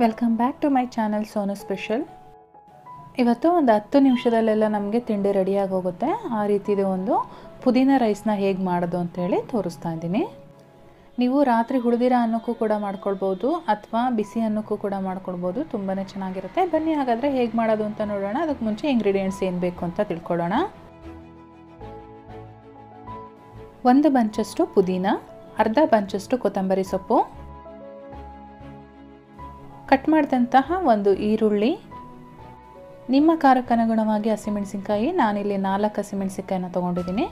Welcome back to my channel Sonu special. ಇವತ್ತು ಒಂದು 10 ನಿಮಿಷದಲ್ಲೆಲ್ಲ ನಮಗೆ ತಿಂಡಿ ರೆಡಿಯಾಗಿ ಹೋಗುತ್ತೆ. ಆ ರೀತಿದು ಒಂದು ಪುದೀನ ರೈಸ್ನ ಹೇಗೆ ಮಾಡೋದು ಅಂತೇಳಿ ತೋರಿಸ್ತಾ ಇದ್ದೀನಿ. ನೀವು ರಾತ್ರಿ ಉಳಿದಿರೋ ಅನ್ನಕ್ಕೂ ಕೂಡ ಮಾಡ್ಕೊಳ್ಬೋದು ಅಥವಾ ಬಿಸಿ ಅನ್ನಕ್ಕೂ ಕೂಡ ಮಾಡ್ಕೊಳ್ಬೋದು. ತುಂಬಾ ಚೆನ್ನಾಗಿರುತ್ತೆ. ಬನ್ನಿ ಹಾಗಾದರೆ ಹೇಗೆ ಮಾಡೋದು ಅಂತ ನೋಡೋಣ. ಅದಕ್ಕೆ ಮುಂಚೆ ಇಂಗ್ರೀಡಿಯೆಂಟ್ಸ್ ಏನು ಬೇಕು ಅಂತ ತಿಳ್ಕೊಳ್ಳೋಣ. 1 ಬಂಚಷ್ಟು ಪುದೀನ, ಅರ್ಧ ಬಂಚಷ್ಟು ಕೊತ್ತಂಬರಿ ಸೊಪ್ಪು, ಕಟ್ ಮಾಡಿದಂತಹ ಒಂದು ಈರುಳ್ಳಿ, ನಿಮ್ಮ ಖಾರಕ್ಕನುಗುಣವಾಗಿ ಹಸಿಮೆಣಸಿನಕಾಯಿ, ನಾನಿಲ್ಲಿ 4 ಹಸಿಮೆಣಸಿನಕಾಯಿನ ತೊಗೊಂಡಿದ್ದೀನಿ,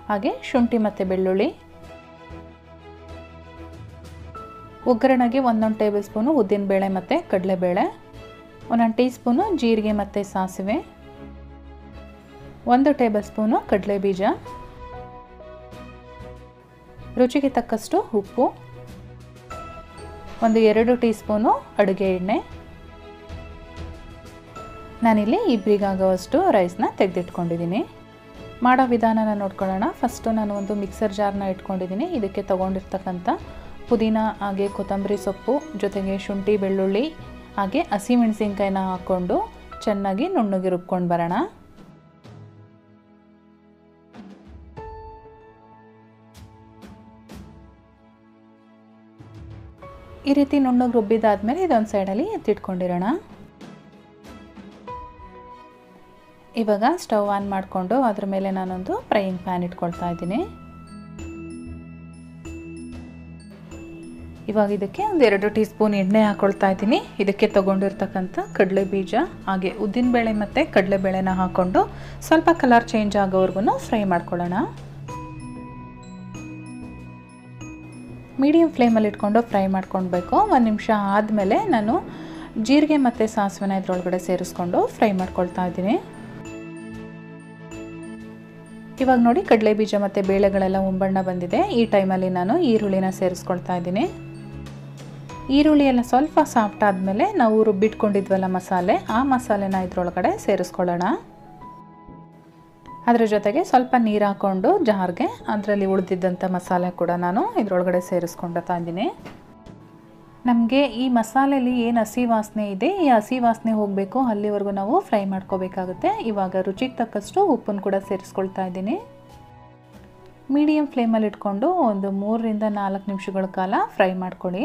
ಹಾಗೆ ಶುಂಠಿ ಮತ್ತು ಬೆಳ್ಳುಳ್ಳಿ, ಒಗ್ಗರಣೆಗೆ 1 ಟೇಬಲ್ ಸ್ಪೂನು ಉದ್ದಿನಬೇಳೆ ಮತ್ತು ಕಡಲೆಬೇಳೆ, 1 ಟೀ ಸ್ಪೂನು ಜೀರಿಗೆ ಮತ್ತು ಸಾಸಿವೆ, 1 ಟೇಬಲ್ ಸ್ಪೂನು ಕಡಲೆ ಬೀಜ, ರುಚಿಗೆ ತಕ್ಕಷ್ಟು ಉಪ್ಪು, 2 ಟೀ ಸ್ಪೂನು ಅಡುಗೆ ಎಣ್ಣೆ. ನಾನಿಲ್ಲಿ ಇಬ್ಬರಿಗಾಗುವಷ್ಟು ರೈಸ್ನ ತೆಗೆದಿಟ್ಕೊಂಡಿದ್ದೀನಿ. ಮಾಡೋ ವಿಧಾನನ ನೋಡ್ಕೊಳ್ಳೋಣ. ಫಸ್ಟು ನಾನು ಒಂದು ಮಿಕ್ಸರ್ ಜಾರ್ನ ಇಟ್ಕೊಂಡಿದ್ದೀನಿ. ಇದಕ್ಕೆ ತೊಗೊಂಡಿರ್ತಕ್ಕಂಥ ಪುದೀನ ಹಾಗೆ ಕೊತ್ತಂಬರಿ ಸೊಪ್ಪು ಜೊತೆಗೆ ಶುಂಠಿ ಬೆಳ್ಳುಳ್ಳಿ ಹಾಗೆ ಹಸಿಮೆಣಸಿನ್ಕಾಯಿನ ಹಾಕ್ಕೊಂಡು ಚೆನ್ನಾಗಿ ನುಣ್ಣಗೆ ರುಬ್ಕೊಂಡು ಬರೋಣ. ಈ ರೀತಿ ನುಣ್ಣಗೆ ರುಬ್ಬಿದಾದ್ಮೇಲೆ ಇದೊಂದು ಸೈಡಲ್ಲಿ ಎತ್ತಿಟ್ಕೊಂಡಿರೋಣ. ಇವಾಗ ಸ್ಟವ್ ಆನ್ ಮಾಡಿಕೊಂಡು ಅದ್ರ ಮೇಲೆ ನಾನೊಂದು ಫ್ರೈಯಿಂಗ್ ಪ್ಯಾನ್ ಇಟ್ಕೊಳ್ತಾ ಇದ್ದೀನಿ. ಇವಾಗ ಇದಕ್ಕೆ 2 ಟೀ ಸ್ಪೂನ್ ಎಣ್ಣೆ ಹಾಕ್ಕೊಳ್ತಾ ಇದ್ದೀನಿ. ಇದಕ್ಕೆ ತೊಗೊಂಡಿರ್ತಕ್ಕಂಥ ಕಡಲೆ ಬೀಜ ಹಾಗೆ ಉದ್ದಿನಬೇಳೆ ಮತ್ತು ಕಡಲೆಬೇಳೆನ ಹಾಕ್ಕೊಂಡು ಸ್ವಲ್ಪ ಕಲರ್ ಚೇಂಜ್ ಆಗೋವರೆಗೂ ಫ್ರೈ ಮಾಡ್ಕೊಳ್ಳೋಣ. ಮೀಡಿಯಮ್ ಫ್ಲೇಮಲ್ಲಿ ಇಟ್ಕೊಂಡು ಫ್ರೈ ಮಾಡ್ಕೊಳ್ಬೇಕು. 1 ನಿಮಿಷ ಆದಮೇಲೆ ನಾನು ಜೀರಿಗೆ ಮತ್ತು ಸಾಸಿವೆನ ಇದರೊಳಗಡೆ ಸೇರಿಸ್ಕೊಂಡು ಫ್ರೈ ಮಾಡ್ಕೊಳ್ತಾ ಇದ್ದೀನಿ. ಇವಾಗ ನೋಡಿ ಕಡಲೆ ಬೀಜ ಮತ್ತು ಬೇಳೆಗಳೆಲ್ಲ ಒಂಬಣ್ಣ ಬಂದಿದೆ. ಈ ಟೈಮಲ್ಲಿ ನಾನು ಈರುಳ್ಳಿನ ಸೇರಿಸ್ಕೊಳ್ತಾ ಇದ್ದೀನಿ. ಈರುಳ್ಳಿ ಎಲ್ಲ ಸ್ವಲ್ಪ ಸಾಫ್ಟ್ ಆದಮೇಲೆ ನಾವು ರುಬ್ಬಿಟ್ಕೊಂಡಿದ್ವಲ್ಲ ಮಸಾಲೆ, ಆ ಮಸಾಲೆನ ಇದರೊಳಗಡೆ ಸೇರಿಸ್ಕೊಳ್ಳೋಣ. ಅದರ ಜೊತೆಗೆ ಸ್ವಲ್ಪ ನೀರು ಹಾಕ್ಕೊಂಡು ಜಾರ್ಗೆ ಅದರಲ್ಲಿ ಉಳಿದಿದ್ದಂಥ ಮಸಾಲೆ ಕೂಡ ನಾನು ಇದರೊಳಗಡೆ ಸೇರಿಸ್ಕೊಳ್ತಾ ಇದ್ದೀನಿ. ನಮಗೆ ಈ ಮಸಾಲೆಯಲ್ಲಿ ಏನು ಹಸಿ ವಾಸನೆ ಇದೆ, ಈ ಹಸಿ ವಾಸನೆ ಹೋಗಬೇಕು, ಅಲ್ಲಿವರೆಗೂ ನಾವು ಫ್ರೈ ಮಾಡ್ಕೋಬೇಕಾಗುತ್ತೆ. ಇವಾಗ ರುಚಿಗೆ ತಕ್ಕಷ್ಟು ಉಪ್ಪನ್ನು ಕೂಡ ಸೇರಿಸ್ಕೊಳ್ತಾ ಇದ್ದೀನಿ. ಮೀಡಿಯಮ್ ಫ್ಲೇಮಲ್ಲಿ ಇಟ್ಕೊಂಡು ಒಂದು 3 ರಿಂದ 4 ನಿಮಿಷಗಳ ಕಾಲ ಫ್ರೈ ಮಾಡ್ಕೊಳ್ಳಿ.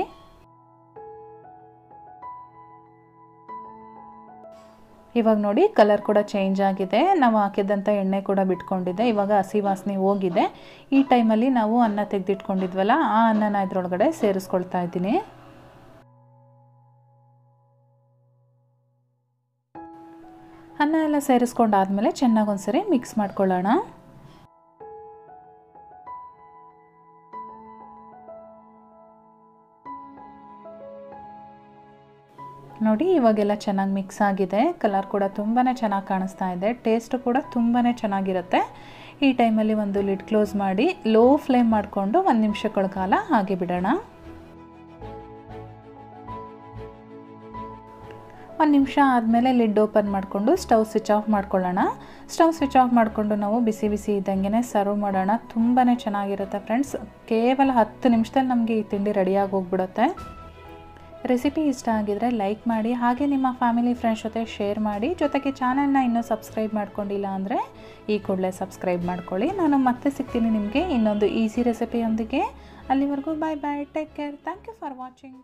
ಇವಾಗ ನೋಡಿ ಕಲರ್ ಕೂಡ ಚೇಂಜ್ ಆಗಿದೆ. ನಾವು ಹಾಕಿದಂಥ ಎಣ್ಣೆ ಕೂಡ ಬಿಟ್ಕೊಂಡಿದೆ. ಇವಾಗ ಹಸಿ ವಾಸನೆ ಹೋಗಿದೆ. ಈ ಟೈಮಲ್ಲಿ ನಾವು ಅನ್ನ ತೆಗೆದಿಟ್ಕೊಂಡಿದ್ವಲ್ಲ, ಆ ಅನ್ನನ ಇದರೊಳಗಡೆ ಸೇರಿಸ್ಕೊಳ್ತಾ ಇದ್ದೀನಿ. ಅನ್ನ ಎಲ್ಲ ಸೇರಿಸ್ಕೊಂಡಾದ್ಮೇಲೆ ಚೆನ್ನಾಗಿ ಒಂದ್ಸರಿ ಮಿಕ್ಸ್ ಮಾಡ್ಕೊಳ್ಳೋಣ. ನೋಡಿ ಇವಾಗೆಲ್ಲ ಚೆನ್ನಾಗಿ ಮಿಕ್ಸ್ ಆಗಿದೆ. ಕಲರ್ ಕೂಡ ತುಂಬಾ ಚೆನ್ನಾಗಿ ಕಾಣಿಸ್ತಾ ಇದೆ. ಟೇಸ್ಟ್ ಕೂಡ ತುಂಬಾ ಚೆನ್ನಾಗಿರುತ್ತೆ. ಈ ಟೈಮಲ್ಲಿ ಒಂದು ಲಿಡ್ ಕ್ಲೋಸ್ ಮಾಡಿ ಲೋ ಫ್ಲೇಮ್ ಮಾಡಿಕೊಂಡು 1 ನಿಮಿಷಗಳ ಕಾಲ ಹಾಗೆ ಬಿಡೋಣ. 1 ನಿಮಿಷ ಆದಮೇಲೆ ಲಿಡ್ ಓಪನ್ ಮಾಡಿಕೊಂಡು ಸ್ಟವ್ ಸ್ವಿಚ್ ಆಫ್ ಮಾಡ್ಕೊಳ್ಳೋಣ. ಸ್ಟವ್ ಸ್ವಿಚ್ ಆಫ್ ಮಾಡಿಕೊಂಡು ನಾವು ಬಿಸಿ ಬಿಸಿ ಇದ್ದಂಗೆ ಸರ್ವ್ ಮಾಡೋಣ. ತುಂಬಾ ಚೆನ್ನಾಗಿರುತ್ತೆ ಫ್ರೆಂಡ್ಸ್. ಕೇವಲ 10 ನಿಮಿಷದಲ್ಲಿ ನಮಗೆ ಈ ತಿಂಡಿ ರೆಡಿಯಾಗಿ ಹೋಗ್ಬಿಡುತ್ತೆ. ರೆಸಿಪಿ ಇಷ್ಟ ಆಗಿದರೆ ಲೈಕ್ ಮಾಡಿ, ಹಾಗೆ ನಿಮ್ಮ ಫ್ಯಾಮಿಲಿ ಫ್ರೆಂಡ್ಸ್ ಜೊತೆ ಶೇರ್ ಮಾಡಿ. ಜೊತೆಗೆ ಚಾನಲ್ನ ಇನ್ನೂ ಸಬ್ಸ್ಕ್ರೈಬ್ ಮಾಡ್ಕೊಂಡಿಲ್ಲ ಅಂದರೆ ಈ ಕೂಡಲೇ ಸಬ್ಸ್ಕ್ರೈಬ್ ಮಾಡ್ಕೊಳ್ಳಿ. ನಾನು ಮತ್ತೆ ಸಿಗ್ತೀನಿ ನಿಮಗೆ ಇನ್ನೊಂದು ಈಸಿ ರೆಸಿಪಿಯೊಂದಿಗೆ. ಅಲ್ಲಿವರೆಗೂ bye bye, take care, thank you for watching.